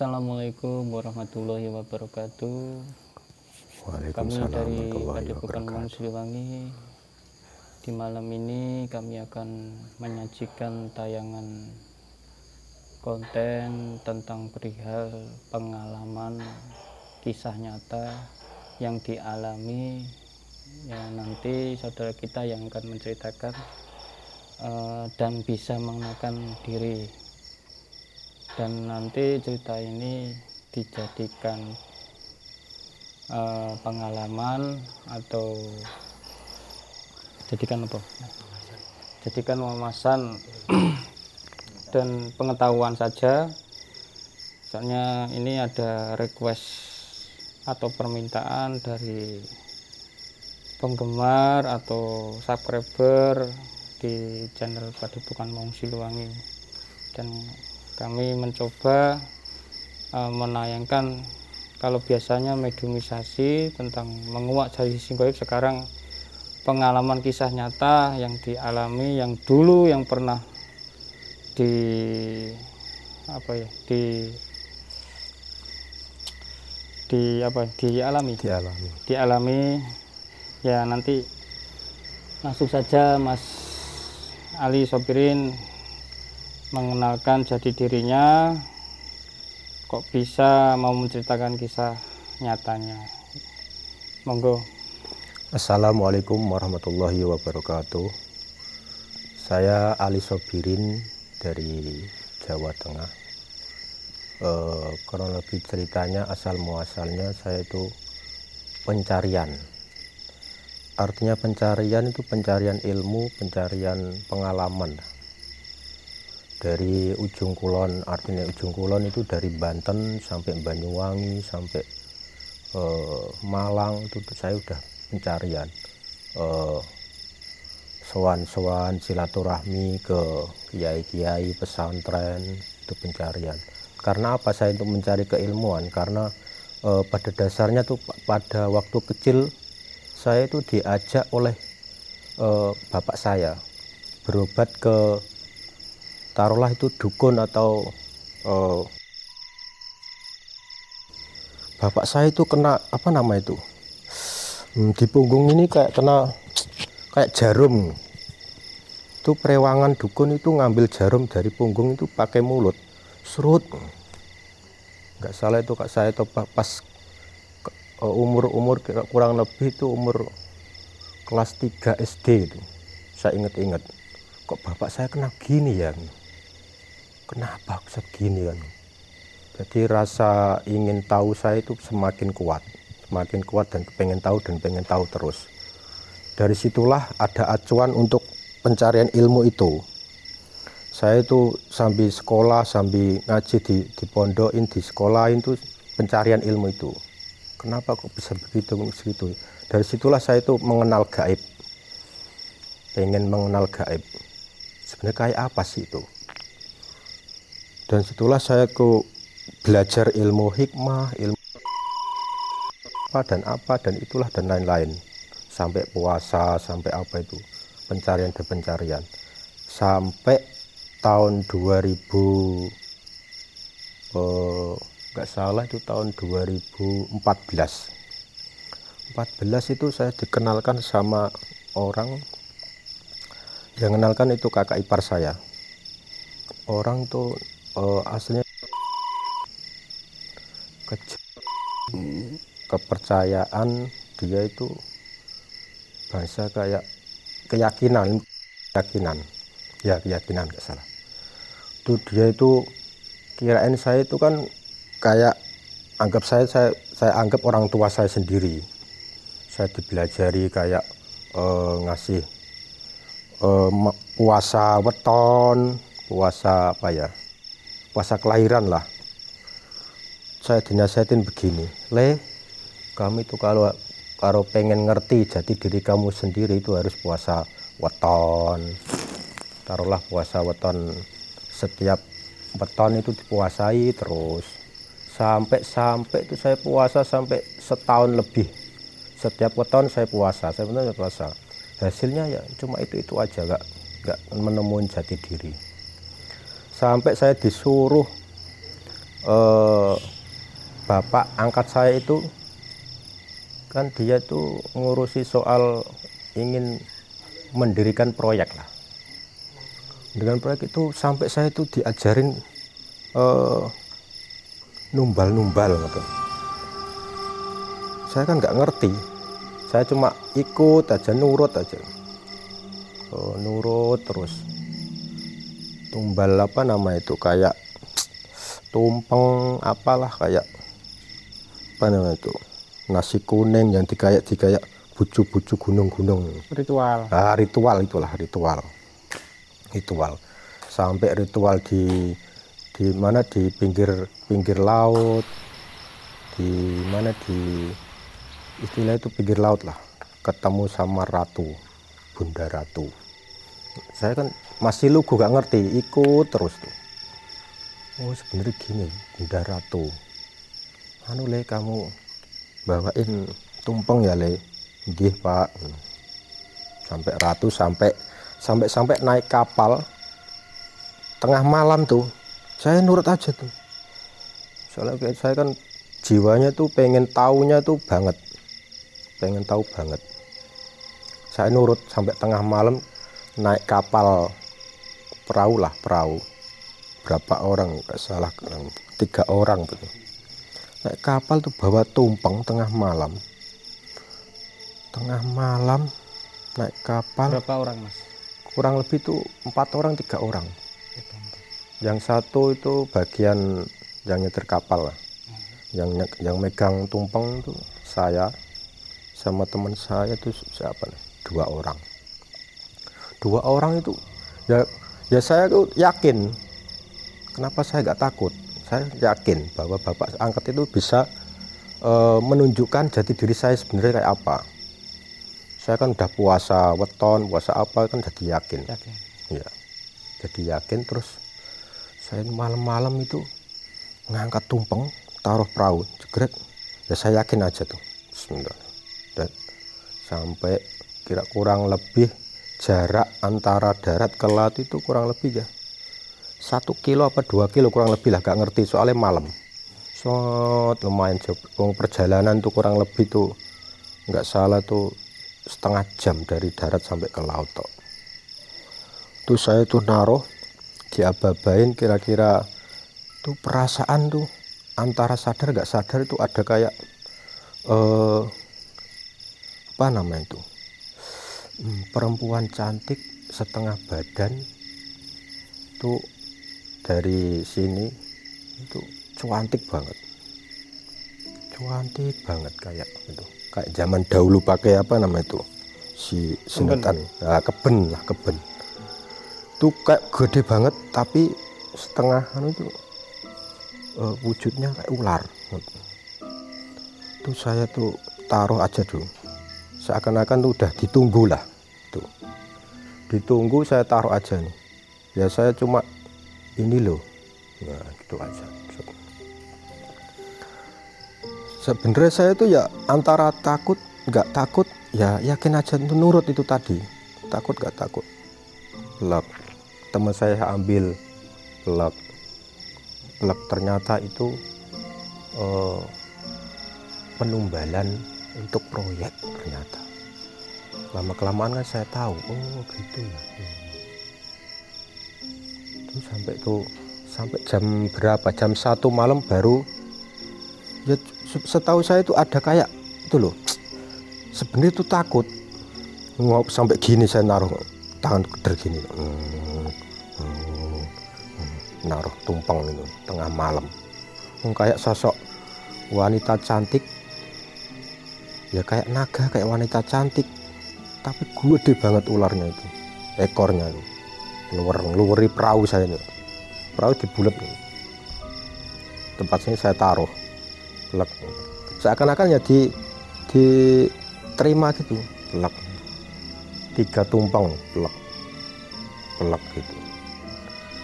Assalamualaikum warahmatullahi wabarakatuh. Kami Waalaikumsalam dari warahmatullahi Padepokan Maung wabarakatuh. Siliwangi, di malam ini kami akan menyajikan tayangan konten tentang perihal pengalaman kisah nyata yang dialami. Ya, nanti saudara kita yang akan menceritakan dan bisa mengenalkan diri, dan nanti cerita ini dijadikan pengalaman atau jadikan wawasan dan pengetahuan saja. Soalnya ini ada request atau permintaan dari penggemar atau subscriber di channel Padepokan Maung Siliwangi, dan kami mencoba menayangkan, kalau biasanya mediumisasi tentang menguak dari sisi gaib, sekarang pengalaman kisah nyata yang dialami, yang dulu yang pernah dialami. Ya, nanti langsung saja Mas Ali Sobirin mengenalkan jati dirinya, kok bisa mau menceritakan kisah nyatanya. Monggo. Assalamualaikum warahmatullahi wabarakatuh. Saya Ali Sobirin dari Jawa Tengah. Kronologi ceritanya, asal muasalnya saya itu pencarian. Artinya pencarian itu pencarian ilmu, pencarian pengalaman. Dari ujung kulon, artinya ujung kulon itu dari Banten sampai Banyuwangi sampai Malang, itu saya udah pencarian. Sowan-sowan silaturahmi ke kiai-kiai pesantren, itu pencarian. Karena apa saya untuk mencari keilmuan? Karena pada dasarnya tuh pada waktu kecil saya itu diajak oleh bapak saya berobat ke, taruhlah itu dukun atau bapak saya itu kena apa nama itu, di punggung ini kayak kena kayak jarum. Itu perewangan dukun itu ngambil jarum dari punggung itu pakai mulut, serut. Nggak salah itu kak saya itu pas umur kurang lebih itu umur kelas 3 SD itu. Saya ingat-ingat, kok bapak saya kena gini ya, kenapa bisa begini kan. Jadi rasa ingin tahu saya itu semakin kuat dan pengen tahu terus. Dari situlah ada acuan untuk pencarian ilmu itu. Saya itu sambil sekolah, sambil ngaji di pondokin, di sekolahin itu pencarian ilmu itu. Kenapa kok bisa begitu? Dari situlah saya itu mengenal gaib, pengen mengenal gaib. Sebenarnya kayak apa sih itu? Dan situlah saya belajar ilmu hikmah, ilmu apa dan itulah dan lain-lain. Sampai puasa, sampai apa itu, pencarian. Sampai tahun 2000, nggak salah itu tahun 2014 itu saya dikenalkan sama orang yang kenalkan itu kakak ipar saya. Orang tuh aslinya kepercayaan dia itu bahasa kayak keyakinan nggak salah. Itu dia itu kirain saya itu kan kayak anggap saya anggap orang tua saya sendiri. Saya dibelajari kayak ngasih puasa weton, puasa puasa kelahiran lah. Saya dinasihatin begini, kamu itu kalau pengen ngerti jati diri kamu sendiri itu harus puasa weton. Taruhlah puasa weton, setiap weton itu dipuasai terus sampai itu saya puasa sampai setahun lebih. Setiap weton saya puasa, hasilnya ya cuma itu aja, nggak menemukan jati diri. Sampai saya disuruh eh, bapak angkat saya itu kan dia itu ngurusi soal ingin mendirikan proyek lah. Dengan proyek itu sampai saya itu diajarin numbal-numbal gitu. Saya kan nggak ngerti, saya cuma ikut aja, nurut aja, nurut terus. Tumbal apa nama itu, kayak tumpeng apalah, kayak apa nama itu, nasi kuning yang dikayak bucu-bucu gunung-gunung. Ritual. Nah, ritual itulah, ritual sampai ritual di mana, di pinggir laut, di mana, di istilah itu pinggir laut lah, ketemu sama ratu, Bunda Ratu. Saya kan masih lugu, gak ngerti, ikut terus tuh. Oh sebenarnya gini, Bunda Ratu, anu le, kamu bawain tumpeng ya le. Nggih Pak. Sampai ratu, sampai naik kapal tengah malam tuh, saya nurut aja tuh. Soalnya kayak saya kan jiwanya tuh pengen taunya tuh banget, pengen tahu banget. Saya nurut sampai tengah malam, naik kapal perahu, berapa orang nggak salah, 3 orang tuh. Naik kapal tuh bawa tumpeng tengah malam naik kapal. Berapa orang Mas? Kurang lebih tuh 4 orang 3 orang. Yang satu itu bagian yang nyetir kapal lah. Yang megang tumpeng itu saya sama teman saya itu siapa nih? 2 orang. 2 orang itu ya saya tuh yakin. Kenapa saya nggak takut? Saya yakin bahwa bapak angkat itu bisa menunjukkan jati diri saya sebenarnya kayak apa. Saya kan udah puasa weton, puasa apa, kan jadi yakin. Ya, jadi yakin. Terus saya malam-malam itu ngangkat tumpeng, taruh perahu, jegret. Ya saya yakin aja tuh. Bismillah. Dan sampai kira kurang lebih jarak antara darat ke laut itu kurang lebih ya 1 kilo apa 2 kilo kurang lebih lah, gak ngerti soalnya malam. Lumayan jauh. Perjalanan tuh kurang lebih tuh nggak salah tuh setengah jam dari darat sampai ke laut toh. Tuh saya tuh naruh, diaba-abain, kira-kira tuh perasaan tuh antara sadar gak sadar itu ada kayak apa namanya itu, perempuan cantik setengah badan tuh dari sini itu cantik banget kayak itu, kayak zaman dahulu pakai apa nama itu, si sedotan, nah, keben itu kayak gede banget tapi setengah anu itu wujudnya kayak ular. Tuh saya tuh taruh aja dulu, seakan-akan tuh udah ditunggu lah tuh, ditunggu, saya taruh aja nih. Ya saya cuma ini loh, nah gitu aja. Sebenarnya saya tuh ya antara takut nggak takut, ya yakin aja, nurut itu tadi. Takut nggak takut, pelek teman saya ambil, pelek ternyata itu penumbalan untuk proyek. Ternyata lama kelamaan kan saya tahu, oh gitu ya. Sampai jam berapa, jam 1 malam baru ya, setahu saya itu ada kayak itu loh, sebenarnya itu takut. Sampai gini saya naruh tangan keder gini, naruh tumpeng itu tengah malam, kayak sosok wanita cantik ya, kayak naga, kayak wanita cantik tapi gede banget ularnya itu, ekornya itu ngeluweri perahu saya ini. Perahu dibulet tempat sini saya taruh, pelek seakan-akan ya diterima gitu, pelek 3 tumpeng, pelek gitu.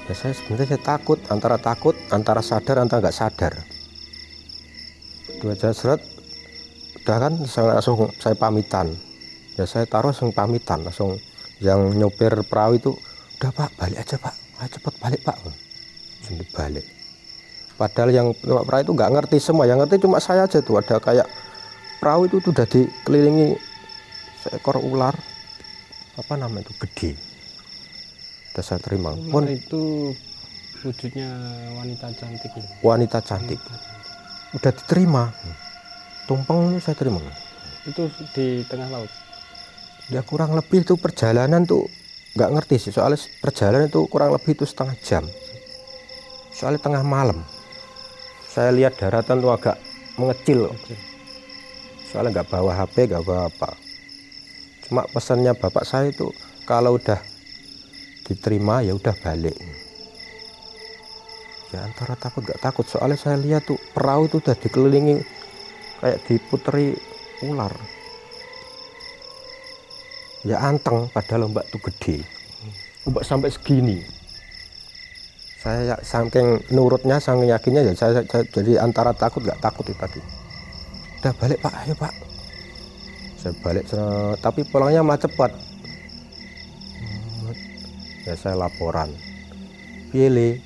Ya saya sebenarnya takut, antara sadar antara nggak sadar. Itu aja seret, udah kan saya langsung saya pamitan. Ya saya taruh langsung pamitan, langsung yang nyopir perahu itu, udah Pak balik aja Pak, ayo cepet balik Pak. Sampai balik Padahal yang numpak perahu itu nggak ngerti semua, yang ngerti cuma saya aja tuh. Ada kayak perahu itu udah dikelilingi seekor ular, apa namanya itu, gede. Udah saya terima. Ular itu wujudnya wanita cantik ya? Wanita cantik. Udah diterima. Tumpeng itu saya terima. Itu di tengah laut? Ya kurang lebih itu perjalanan tuh nggak ngerti sih, soalnya perjalanan itu kurang lebih itu setengah jam. Soalnya tengah malam. Saya lihat daratan tuh agak mengecil. Soalnya nggak bawa HP, nggak bawa apa. Cuma pesannya bapak saya itu kalau udah diterima ya udah balik. Ya antara takut nggak takut, soalnya saya lihat tuh perahu itu udah dikelilingi kayak diputeri ular. Ya anteng, padahal ombak tuh gede. Ombak sampai segini. Saya saking nurutnya, saking yakinnya ya saya jadi antara takut nggak takut itu tadi. Udah balik Pak, ayo Pak. Saya balik, tapi pulangnya malah cepat. Ya saya laporan. Pilih.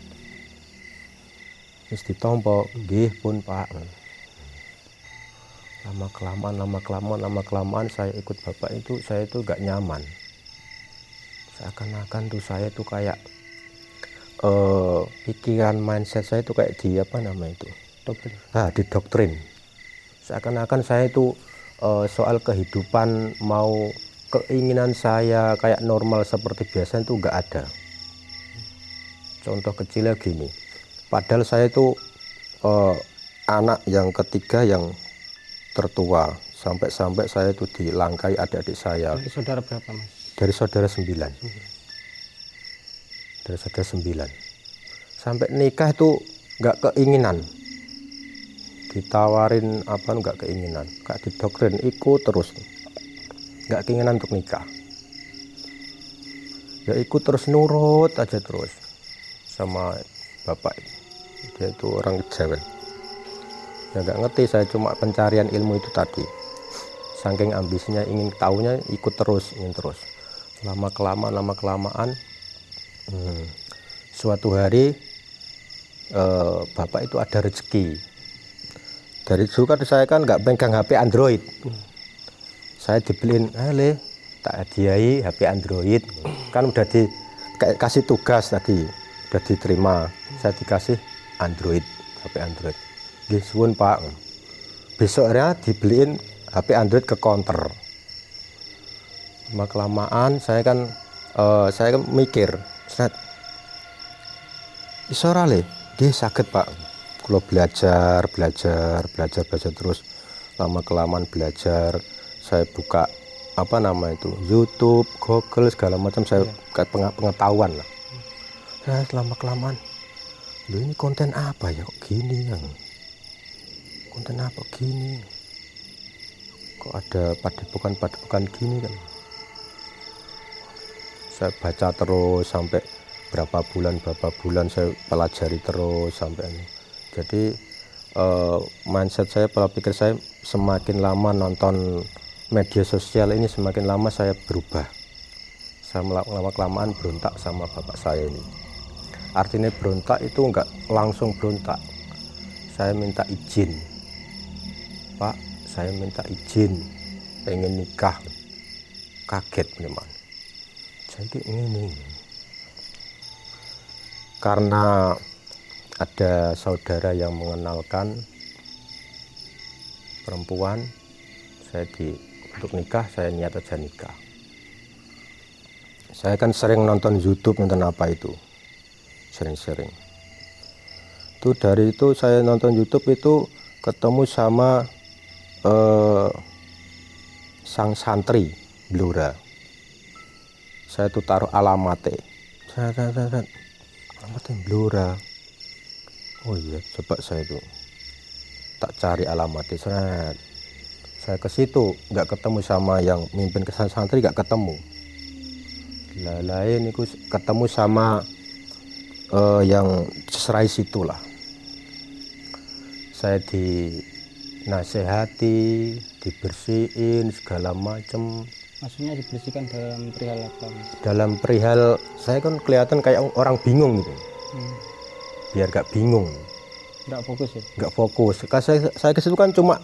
Wis ditompo, nggih pun Pak. Lama kelamaan saya ikut bapak itu, saya itu nggak nyaman. Seakan-akan tuh saya tuh kayak pikiran mindset saya itu kayak di apa namanya itu, doktrin. Didoktrin. Seakan-akan saya itu soal kehidupan, mau keinginan saya kayak normal seperti biasa itu nggak ada. Contoh kecilnya gini, padahal saya itu anak yang ketiga yang tertua, sampai saya itu dilangkai adik-adik saya. Dari saudara berapa Mas? Dari saudara 9. Dari saudara 9. Sampai nikah itu nggak keinginan. Ditawarin apa nggak keinginan. Kayak didoktrin, ikut terus. Nggak keinginan untuk nikah. Ya ikut terus, nurut aja terus. Sama bapak. Dia itu orang Jawa. Ya nggak ngerti, saya cuma pencarian ilmu itu tadi. Saking ambisinya ingin tahunya, ikut terus, ingin terus. Lama kelamaan suatu hari bapak itu ada rezeki. Dari dulu kan saya kan nggak pegang HP Android. Saya dibeliin, tak hadiahi HP Android. Kan udah dikasih tugas tadi, udah diterima. Saya dikasih Android, HP Android. Nggih suwun Pak. Besoknya dibeliin HP Android ke counter. Lama kelamaan saya kan mikir, iso ora le, nggih saged Pak. Kula belajar terus. Lama kelamaan belajar, saya buka apa nama itu, YouTube, Google segala macam, saya kayak pengetahuan lah. Saya lama kelamaan, loh ini konten apa ya kok gini yang? Konten apa gini? Kok ada padepokan gini kan? Saya baca terus sampai berapa bulan saya pelajari terus sampai ini. Jadi mindset saya, pola pikir saya semakin lama nonton media sosial ini, semakin lama saya berubah. Saya lama kelamaan berontak sama bapak saya ini. Artinya berontak itu enggak langsung berontak. Saya minta izin. Pak, saya minta izin, pengen nikah. Kaget memang. Saya ini karena ada saudara yang mengenalkan perempuan, untuk nikah, saya niat aja nikah. Saya kan sering nonton YouTube, nonton apa itu, sering-sering. Itu dari itu saya nonton YouTube itu ketemu sama sang santri Blora. Saya tuh taruh alamatnya. Alamatnya Blora. Oh iya, coba saya tuh tak cari alamatnya. Saya ke situ nggak ketemu sama yang mimpin kesan santri, nggak ketemu. Lain itu ketemu sama yang serai situlah. Saya dinasehati, dibersihin segala macam. Maksudnya dibersihkan dalam perihal apa Mas? Dalam perihal saya kan kelihatan kayak orang bingung gitu. Biar gak bingung. Nggak fokus ya? nggak fokus. Karena saya ke situ kan cuma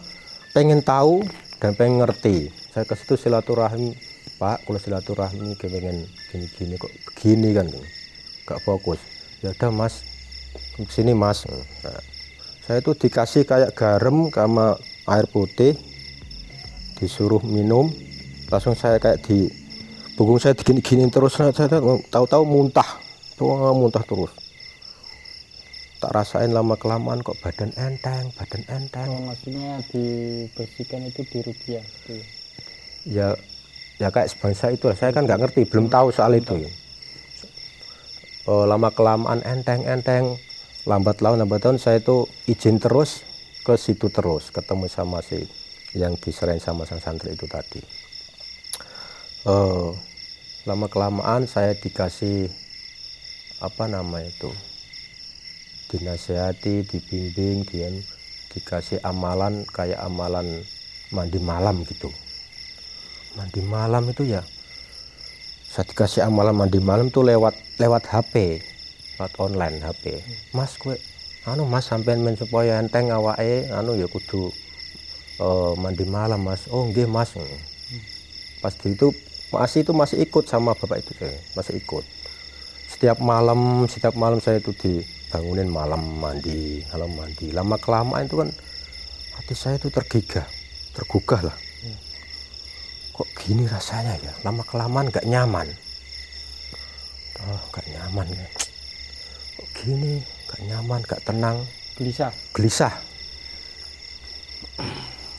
pengen tahu dan pengen ngerti. Saya ke situ silaturahmi, Pak, kalau silaturahmi pengen gini-gini kok begini kan, nggak fokus. Ya udah Mas, sini Mas. Nah, saya itu dikasih kayak garam sama air putih, disuruh minum, langsung saya kayak di punggung saya digini-giniin terus. Nah, saya tahu-tahu muntah terus. Tak rasain lama kelamaan kok badan enteng. Oh, maksudnya dibersihkan itu di rupiah gitu ya? Ya kayak sebangsa itu, saya kan nggak ngerti, belum tahu soal itu. Lama kelamaan enteng, lambat laun saya itu izin terus ke situ, terus ketemu sama si yang diserahin sama sang santri itu tadi. Lama kelamaan saya dikasih dinasehati, dibimbing, dikasih amalan kayak amalan mandi malam gitu. Mandi malam itu ya, saya dikasih amalan mandi malam tuh lewat HP, lewat online HP. Mas, Mas sampean men supaya enteng awake ya kudu mandi malam Mas. Oh nggih Mas. Pas itu masih ikut sama bapak itu, saya masih ikut. Setiap malam saya itu dibangunin malam mandi. Lama kelamaan itu kan hati saya itu tergugah lah. Kok gini rasanya ya, lama kelamaan nggak nyaman. Nggak nyaman ya. Kok gini, nggak nyaman, nggak tenang, gelisah.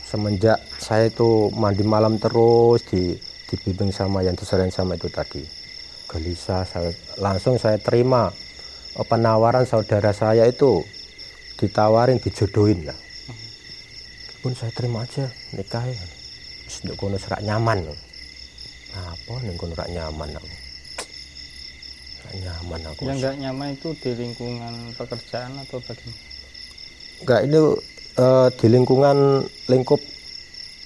Semenjak saya itu mandi malam terus dibimbing sama yang diserahin sama itu tadi, gelisah. Langsung saya terima penawaran saudara saya itu, ditawarin dijodohin lah. Pun saya terima aja, nikah ya. Ndek kono serak nyaman. Apa ning kono rak nyaman aku? Rak nyaman aku. Yang nggak nyaman itu di lingkungan pekerjaan atau bagaimana? Enggak, itu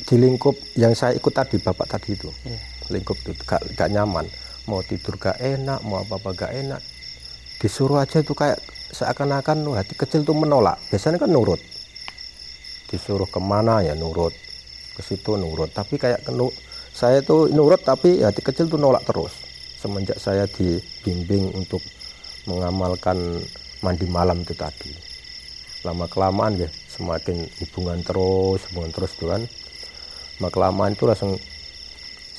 di lingkup yang saya ikut tadi, bapak tadi itu. Yeah. Lingkup itu gak nyaman. Mau tidur gak enak, mau apa-apa gak enak. Disuruh aja tuh kayak seakan-akan hati kecil tuh menolak. Biasanya kan nurut. Disuruh kemana ya nurut. Ke situ nurut, tapi kayak saya tuh nurut tapi hati kecil tuh nolak terus. Semenjak saya dibimbing untuk mengamalkan mandi malam itu tadi, lama kelamaan ya semakin hubungan terus tuh kan. Lama kelamaan itu langsung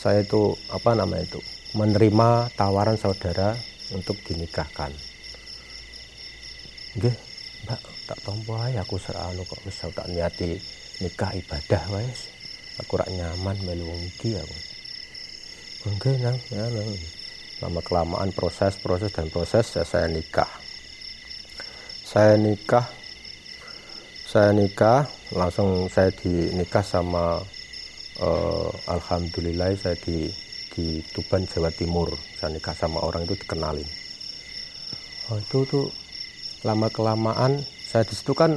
saya itu menerima tawaran saudara untuk dinikahkan. Nggih Mbak, tak tompo ae aku serano kok wis tak niati nikah ibadah wis. Aku rak nyaman melu wong iki aku. Oke nang. Lama kelamaan proses ya saya nikah. Saya nikah langsung saya dinikah sama alhamdulillah saya di Tuban, Jawa Timur. Saya nikah sama orang itu dikenalin. Itu tuh lama kelamaan saya di situ kan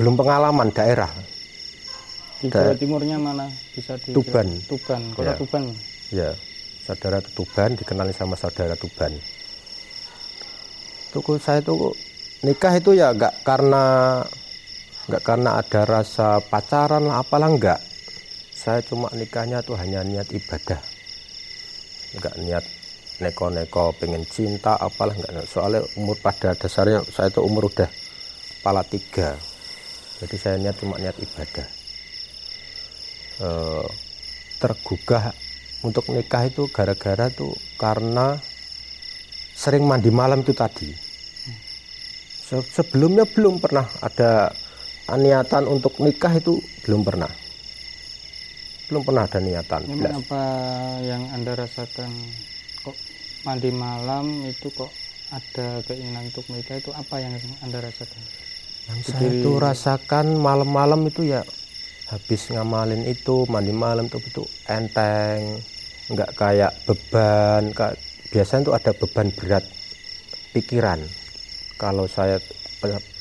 belum pengalaman daerah. Di Jawa Timurnya mana? Bisa di Tuban, kota ya. Tuban. Ya, saudara ke Tuban, dikenali sama saudara Tuban. Saya tuh nikah itu ya nggak karena ada rasa pacaran lah apalah, nggak. Saya cuma nikahnya tuh hanya niat ibadah, nggak niat neko-neko pengen cinta apalah, nggak. Soalnya umur pada dasarnya saya tuh umur udah kepala 3, jadi saya cuma niat ibadah. Tergugah untuk nikah itu gara-gara tuh karena sering mandi malam itu tadi. Sebelumnya belum pernah ada niatan untuk nikah, itu belum pernah ada niatan. Memang apa yang Anda rasakan kok mandi malam itu kok ada keinginan untuk menikah, itu apa yang Anda rasakan? Yang saya itu rasakan malam-malam itu ya, habis ngamalin itu mandi malam tuh itu enteng, nggak kayak beban. Biasanya tuh ada beban berat pikiran. Kalau saya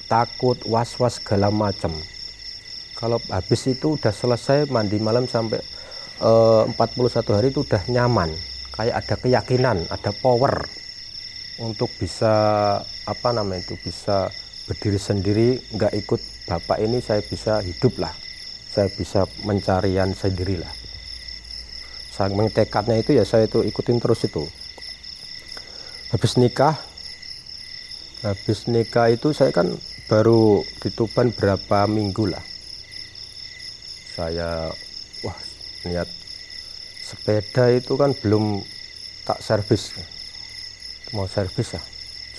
takut, was-was segala macam. Kalau habis itu udah selesai mandi malam sampai 41 hari itu udah nyaman. Kayak ada keyakinan, ada power untuk bisa bisa berdiri sendiri, nggak ikut bapak ini, saya bisa hidup lah, saya bisa mencarian sendiri lah. Saking tekadnya itu ya, saya itu ikutin terus itu. Habis nikah itu saya kan baru di Tuban berapa minggu lah. Saya lihat sepeda itu kan belum tak servis, mau servis ya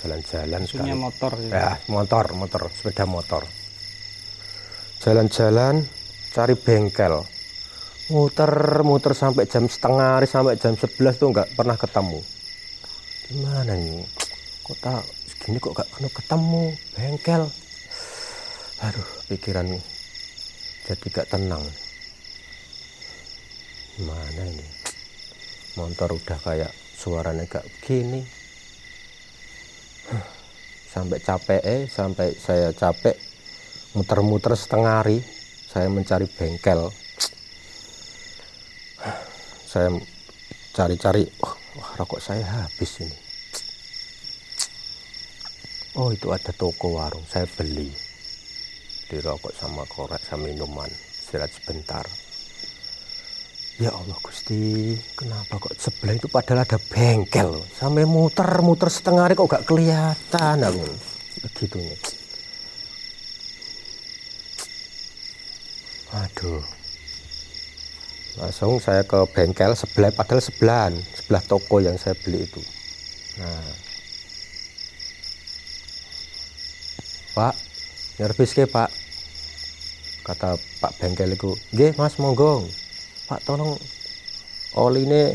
jalan-jalan sekali. Motor ya, motor sepeda motor, jalan-jalan cari bengkel, muter sampai jam setengah hari, sampai jam 11 tuh nggak pernah ketemu. Gimana nih, kota segini kok nggak ketemu bengkel. Aduh, pikiran jadi gak tenang. Gimana ini, motor udah kayak suaranya gak begini. Sampai saya capek muter-muter setengah hari, saya mencari bengkel. Saya cari-cari, rokok saya habis ini. Oh, itu ada toko warung, saya beli rokok sama korek sama minuman, istirahat sebentar. Ya Allah Gusti, kenapa kok sebelah itu padahal ada bengkel, sampai muter-muter setengah hari kok gak kelihatan aku begitu. Aduh, langsung saya ke bengkel sebelah, padahal sebelah toko yang saya beli itu. Nah, Pak, servis ke Pak, kata Pak bengkel itu. Nggih Mas, monggo Pak, tolong oli ini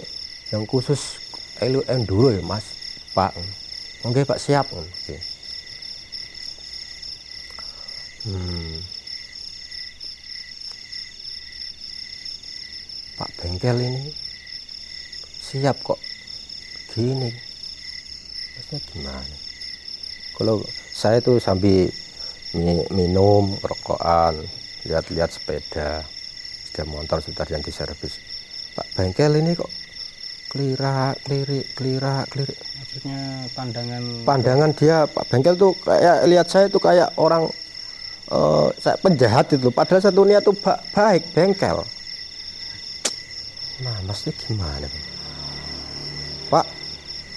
yang khusus enduro ya Mas. Pak, oke Pak, siap. Oke. Pak bengkel ini siap kok gini, maksudnya gimana? Kalau saya tuh sambil minum rokokan, lihat-lihat sepeda motor sudah yang diservis. Pak bengkel ini kok kelirik. Maksudnya pandangan dia, Pak bengkel tuh kayak lihat saya tuh kayak orang saya penjahat itu, padahal satu niat tuh baik bengkel. Nah, maksudnya gimana Pak,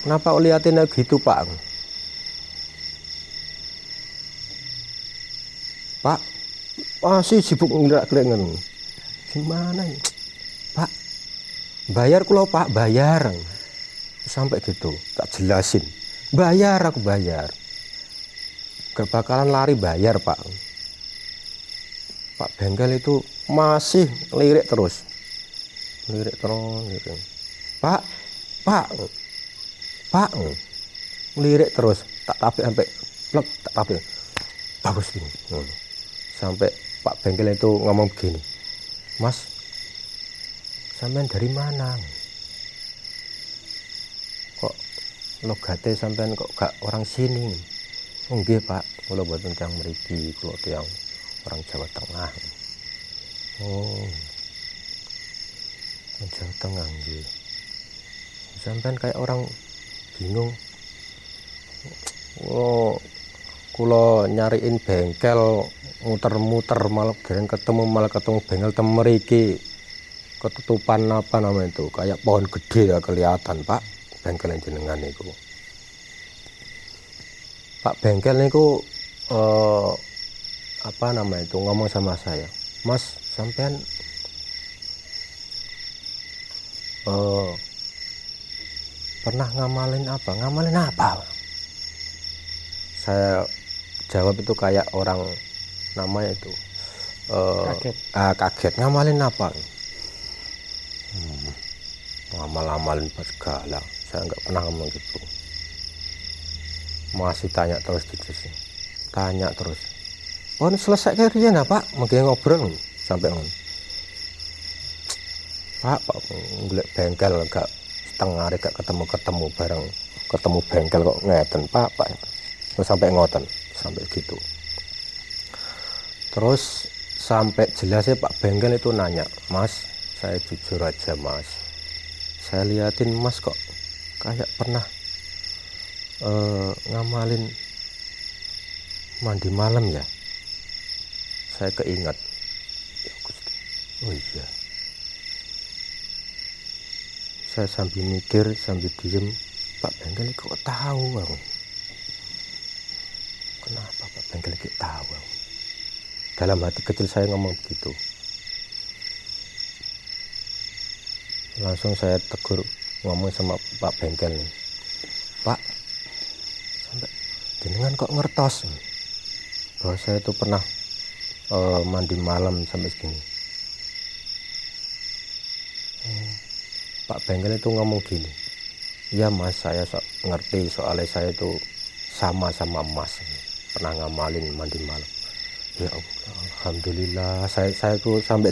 kenapa liatin gitu Pak? Pak masih sibuk ngerak-ngerak. Gimana ya Pak, bayar kulo Pak, bayar. Sampai gitu tak jelasin, aku bayar, gak bakalan lari bayar Pak. Pak bengkel itu masih lirik terus. Pak lirik terus, tak tapi sampai plek, tak tapi bagus ini. Sampai Pak bengkel itu ngomong begini, Mas, sampean dari mana? Kok logate sampean kok gak orang sini? Nggih Pak, kula boten tiyang mriki, kula tiyang orang Jawa Tengah. Oh, Jawa Tengah nggih. Sampean kayak orang bingung. Oh, kula nyariin bengkel muter-muter malah ketemu bengkel temeriki. Ketutupan apa namanya itu, kayak pohon gede ya kelihatan Pak bengkel yang jenengan itu. Pak bengkel niku apa namanya itu ngomong sama saya, Mas sampean pernah ngamalin apa? Saya jawab itu kayak orang namanya itu kaget, ngamalin apa? Ngamal-amalin segala, saya nggak pernah ngomong gitu. Masih tanya terus. Oh, ini selesai kayaknya Pak, mungkin ngobrol sampai on. Pak ngeliat bengkel gak setengah hari gak ketemu bareng ketemu bengkel kok ngeten Pak sampai ngoten sampai gitu. Terus sampai jelasnya Pak bengkel itu nanya, Mas, saya jujur aja Mas, saya liatin Mas kok kayak pernah ngamalin mandi malam ya, saya keingat, ya Gusti, oh iya, saya sambil mikir, sambil diem, Pak Bengkel kok tahu bang? Kenapa Pak Bengkel tahu bang? Dalam hati kecil saya ngomong begitu. Langsung saya tegur, ngomong sama Pak Bengkel nih, Pak, sampai jenengan kok ngertos bahwa saya itu pernah mandi malam sampai segini. Pak Bengkel itu ngomong gini, ya Mas, saya ngerti soalnya saya itu sama Mas pernah ngamalin mandi malam. Ya Allah, alhamdulillah, saya tuh sampai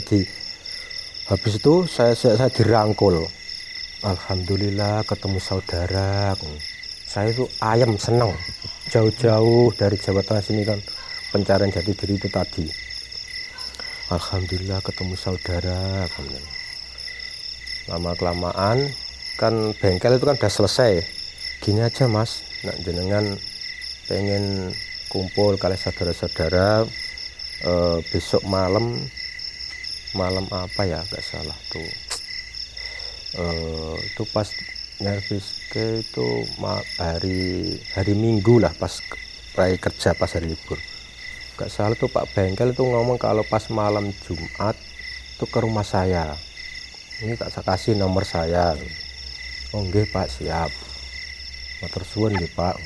habis itu saya dirangkul. Alhamdulillah ketemu saudara. Saya itu ayam seneng, jauh-jauh dari Jawa Tengah sini kan, pencarian jati diri itu tadi. Alhamdulillah ketemu saudara. Lama kelamaan kan bengkel itu kan udah selesai. Gini aja Mas, nak jenengan pengen kumpul kalian saudara-saudara, besok malam apa ya, nggak salah tuh, itu pas nyervis ke itu hari Minggu lah, pas kerja, pas hari libur, nggak salah tuh Pak Bengkel itu ngomong kalau pas malam Jumat itu ke rumah saya, ini tak kasih nomor saya. Oh nggih Pak, siap, matur suwun nggih Pak.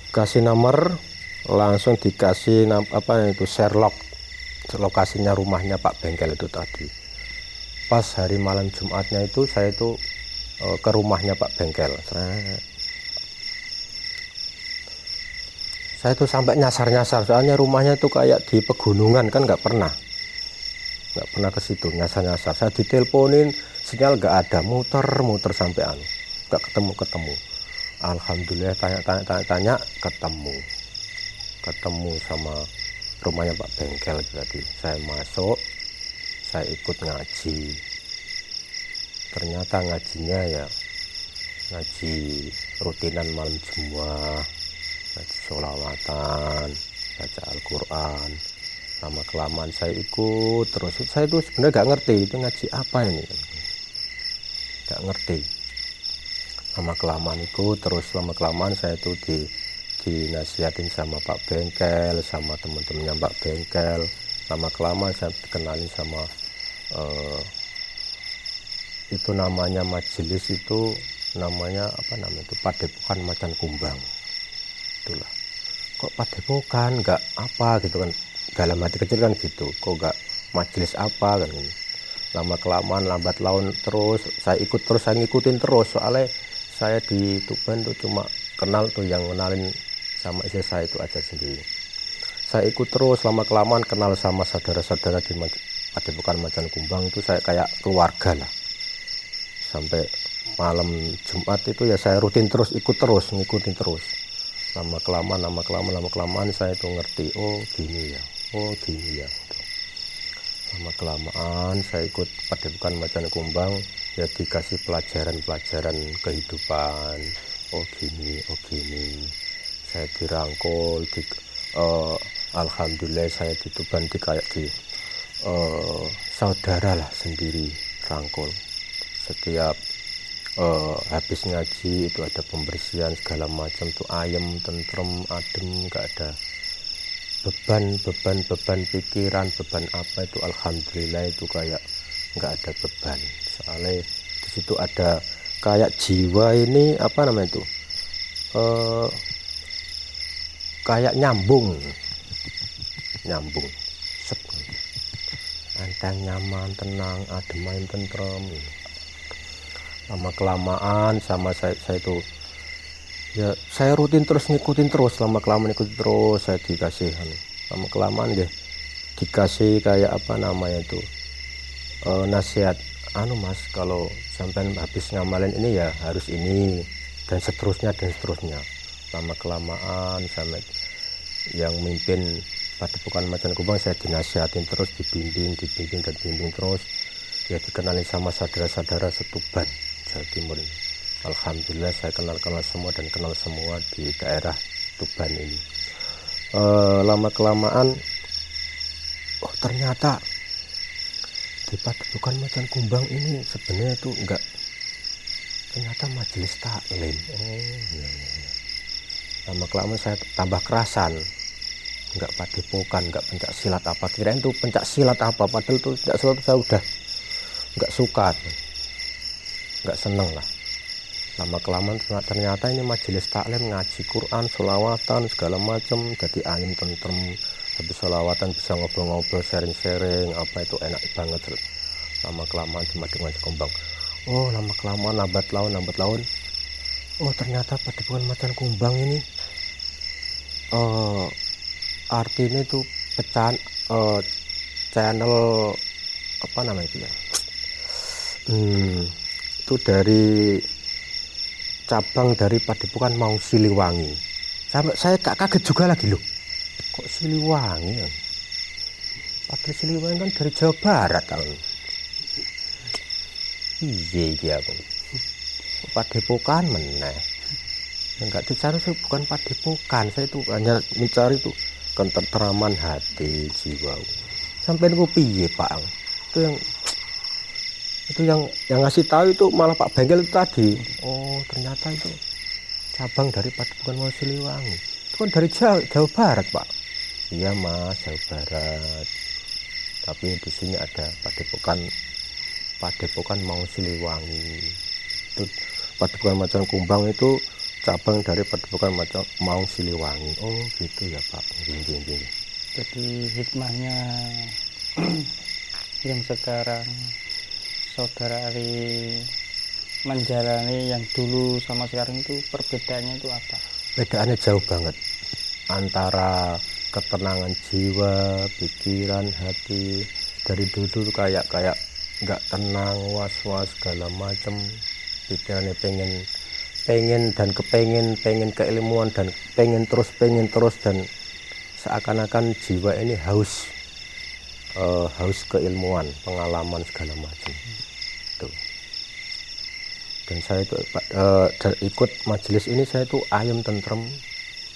Kasih nomor, langsung dikasih apa itu, Sherlock, lokasinya rumahnya Pak Bengkel itu tadi. Pas hari malam Jumatnya itu saya itu ke rumahnya Pak Bengkel. Saya itu sampai nyasar-nyasar, soalnya rumahnya itu kayak di pegunungan kan, nggak pernah ke situ, nyasar-nyasar. Saya diteleponin, sinyal nggak ada, muter sampai nggak ketemu. Alhamdulillah, tanya ketemu sama rumahnya Pak Bengkel. Jadi saya masuk, saya ikut ngaji. Ternyata ngajinya ya ngaji rutinan malam Jumat, ngaji sholawatan, baca Al-Quran. Lama kelamaan saya ikut terus. Saya itu sebenarnya nggak ngerti itu ngaji apa ini, nggak ngerti. Lama kelamaan ikut terus, lama kelamaan saya itu dinasihatin sama Pak Bengkel, sama teman-temannya Pak Bengkel. Lama kelamaan saya dikenalin sama itu namanya majelis, itu namanya apa namanya itu, Padepokan Macan Kumbang. Itulah, kok Padepokan, nggak apa gitu kan, dalam hati kecil kan gitu, kok nggak majelis apa kan ini. Lama kelamaan lambat laun terus saya ikut terus, saya ngikutin terus, soalnya saya di Tuban tuh cuma kenal tuh yang kenalin sama istri saya itu aja sendiri. Saya ikut terus, lama kelamaan kenal sama saudara-saudara di Padepokan Macan Kumbang itu, saya kayak keluarga lah. Sampai malam Jumat itu ya saya rutin terus, ngikutin terus. Lama kelamaan saya itu ngerti, oh gini ya. Lama kelamaan saya ikut Padepokan Macan Kumbang, ya dikasih pelajaran kehidupan. Oh gini. Saya dirangkul, alhamdulillah saya di Tuban kayak saudara lah sendiri, rangkul. Setiap habis ngaji itu ada pembersihan segala macam tuh, ayem, tentrem, adem, nggak ada beban pikiran, beban apa itu, alhamdulillah itu kayak nggak ada beban. Soalnya di situ ada kayak jiwa ini apa namanya itu, kayak nyambung, enteng, nyaman, tenang, adem, ayem, tentrem. Lama kelamaan sama saya itu ya saya rutin terus, ngikutin terus, lama kelamaan ikutin terus, saya dikasih lama kelamaan deh dikasih kayak apa namanya itu, nasihat, Mas, kalau sampai habis ngamalin ini ya harus ini, dan seterusnya. Lama kelamaan sama yang mimpin Padepokan Macan Kumbang saya dinasihatin terus, dibimbing terus, ya dikenalin sama saudara-saudara setuban Jawa Timur ini. Alhamdulillah saya kenal semua dan kenal semua di daerah Tuban ini. lama kelamaan oh ternyata di Padepokan Macan Kumbang ini sebenarnya itu enggak, ternyata majelis taklim. Iya. Lama kelamaan saya tambah kerasan, enggak padepokan, enggak pencak silat apa, kirain tuh pencak silat apa, padahal tuh pencak silat saya udah enggak suka, enggak seneng lah. Lama kelamaan ternyata ini majelis taklim, ngaji Quran, sholawatan segala macam, jadi alim tentrem, habis sholawatan bisa ngobrol-ngobrol, sharing-sharing, apa itu enak banget. Lama kelamaan di Macan Kumbang, oh lama kelamaan lambat laun, oh ternyata Padepokan Macan Kumbang ini artinya itu pecahan channel apa namanya itu ya, itu dari cabang dari Padepokan Maung Siliwangi. Saya kaget juga lagi loh, kok Siliwangi ya? Padahal Siliwangi kan dari Jawa Barat tahun. Iya aku. Padepokan meneh. Enggak dicari, saya bukan padepokan, saya itu hanya mencari itu ketenteraman hati jiwa. Sampai niku piye Pak? Itu yang ngasih tahu itu malah Pak Bengkel itu tadi. Oh ternyata itu cabang dari Padepokan Maung Siliwangi. Itu kan dari Jawa Barat Pak. Iya Mas, Jawa Barat. Tapi di sini ada Padepokan Maung Siliwangi. Itu Padepokan Macan Kumbang itu cabang dari Padepokan Maung Siliwangi. Oh gitu ya Pak. Gini. Jadi hikmahnya yang sekarang saudara Ali menjalani yang dulu sama sekarang itu perbedaannya itu apa? Bedaannya jauh banget antara ketenangan jiwa, pikiran, hati. Dari dulu kayak nggak tenang, was-was segala macam, pikirannya pengen dan pengen keilmuan dan pengen terus dan seakan-akan jiwa ini haus keilmuan, pengalaman segala macam. Tuh. Dan saya itu ikut majelis ini, saya itu ayam tentrem,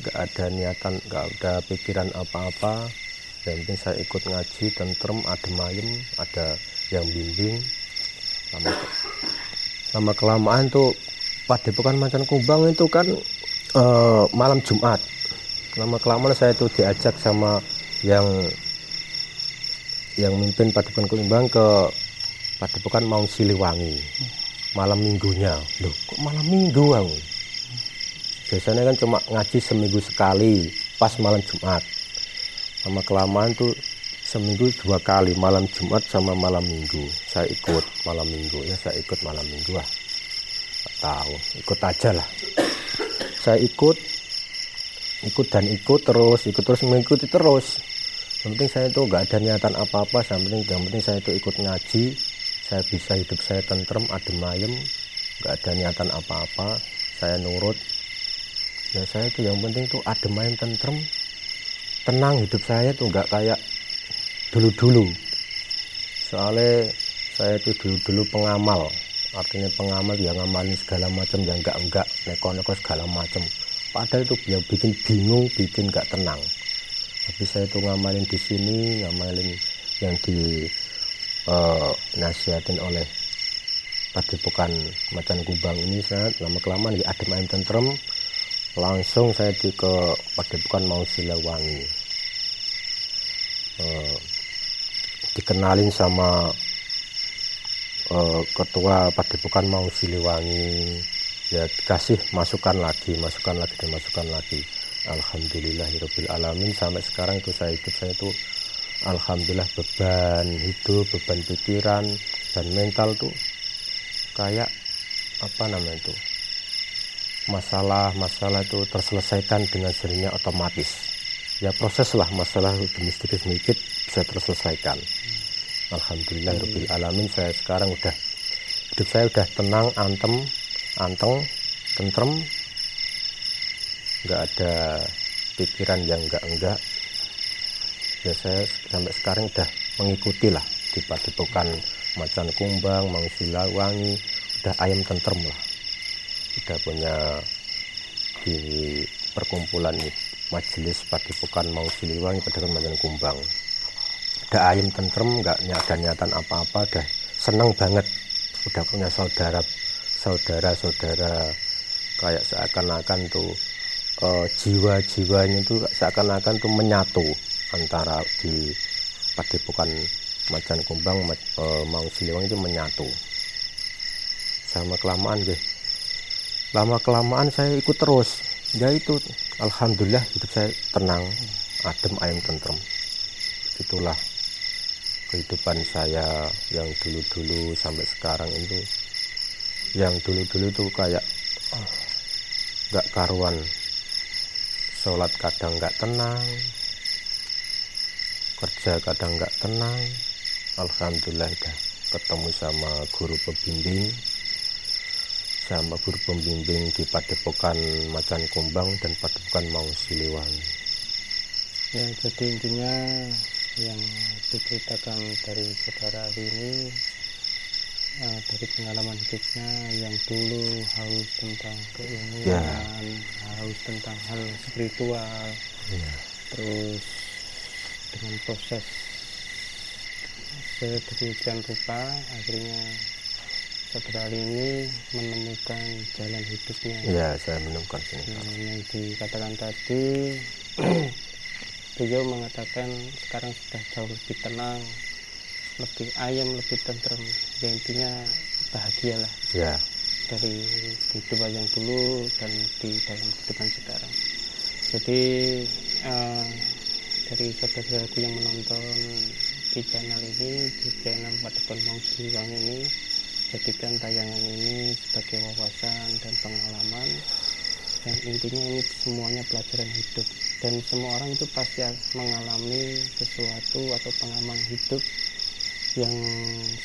nggak ada niatan, nggak ada pikiran apa-apa. Yang penting saya ikut ngaji tentrem, adem ayem, ada yang bimbing. Lama kelamaan tuh Padepokan Macan Kumbang itu kan malam Jumat. Lama kelamaan saya tuh diajak sama yang mimpin Padepokan Kumbang ke Padepokan Maung Siliwangi malam minggunya. Loh kok malam minggu aku? Biasanya kan cuma ngaji seminggu sekali pas malam Jumat. Lama kelamaan tuh seminggu 2 kali, malam Jumat sama malam Minggu. Saya ikut malam Minggu, ya saya ikut malam Minggu lah. Nggak tahu, ikut aja lah. Saya ikut terus mengikuti terus. Yang penting saya itu nggak ada niatan apa-apa, yang penting saya itu ikut ngaji, saya bisa hidup saya tentrem, adem ayem, nggak ada niatan apa-apa, saya nurut. Ya saya itu yang penting tuh adem ayem, tentrem, tenang hidup saya tuh nggak kayak dulu-dulu. Soalnya saya itu dulu pengamal, artinya pengamal yang ngamalin segala macam, yang enggak neko-neko segala macam. Padahal itu yang bikin bingung, bikin nggak tenang. Tapi saya itu ngamalin di sini, ngamalin yang di nasihatin oleh Padepokan Macan Kumbang ini. Saya lama kelamaan ya adem ayem tentrem, langsung saya ke Padepokan Maung Siliwangi. Dikenalin sama ketua Padepokan Maung Siliwangi, ya dikasih masukan lagi. Alhamdulillahirabbil alamin, sampai sekarang itu saya itu alhamdulillah, beban hidup, beban pikiran dan mental tuh kayak apa namanya itu, masalah itu terselesaikan dengan sendirinya, otomatis. Ya proses lah, masalah demi sedikit bisa terselesaikan. Alhamdulillahirabbil alamin, saya sekarang hidup saya udah tenang, anteng, tentrem, nggak ada pikiran yang enggak. Ya saya sampai sekarang udah mengikuti lah di Padepokan Macan Kumbang, Maung Siliwangi, udah ayam tentrem lah, udah punya di perkumpulan majelis Padepokan Maung Siliwangi Padepokan Macan Kumbang. Udah ayem tentrem, nggak ada niatan apa-apa, udah seneng banget, udah punya saudara-saudara, kayak seakan-akan tuh jiwa-jiwanya tuh seakan-akan tuh menyatu antara di Padepokan Macan Kumbang Maung Siliwangi itu menyatu. Sama kelamaan deh, lama kelamaan saya ikut terus, ya itu alhamdulillah hidup saya tenang, adem, ayem, tentrem. Itulah kehidupan saya yang dulu-dulu sampai sekarang itu. Yang dulu-dulu itu kayak nggak karuan, sholat kadang nggak tenang, kerja kadang nggak tenang. Alhamdulillah dah ketemu sama guru pembimbing di Padepokan Macan Kumbang dan Padepokan Maung Siliwangi. Ya, jadi intinya yang diceritakan dari saudara ini dari pengalaman hidupnya yang dulu haus tentang keilmuan, haus tentang hal spiritual, terus dengan proses sedemikian rupa akhirnya saudara ini menemukan jalan hidupnya. Ya, saya menemukan yang dikatakan tadi. Beliau mengatakan sekarang sudah jauh lebih tenang, lebih ayam, lebih tentrem. Ya, intinya bahagialah ya, dari kehidupan yang dulu dan di dalam kehidupan sekarang. Jadi dari saudara-saudaraku yang menonton di channel ini, di channel Padepokan Maung Siliwangi ini, jadikan tayangan ini sebagai wawasan dan pengalaman. Yang intinya ini semuanya pelajaran hidup, dan semua orang itu pasti mengalami sesuatu atau pengalaman hidup yang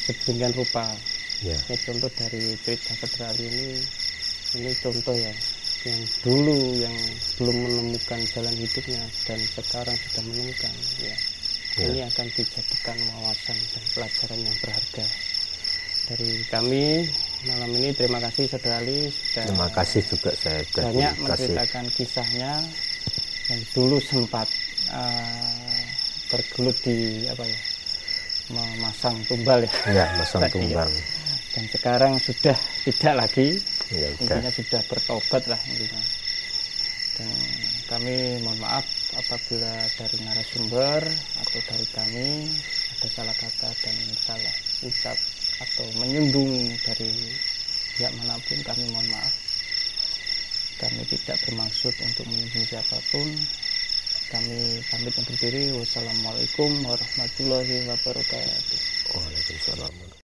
sedemikian rupa. Ya, contoh dari cerita saudara ini contoh ya, yang dulu yang belum menemukan jalan hidupnya dan sekarang sudah menemukan. Ini akan dijadikan wawasan dan pelajaran yang berharga dari kami malam ini. Terima kasih Saudara Ali sudah, terima kasih juga saya banyak menceritakan kisahnya yang dulu sempat bergelut di memasang tumbal masang tumbal, dan sekarang sudah tidak lagi, intinya udah. sudah bertobat lah intinya. Dan kami mohon maaf apabila dari narasumber atau dari kami ada salah kata dan salah ucap atau menyinggung dari pihak manapun, kami mohon maaf. Kami tidak bermaksud untuk menyinggung siapapun. Kami pamit undur diri. Wassalamualaikum warahmatullahi wabarakatuh. Waalaikumsalam.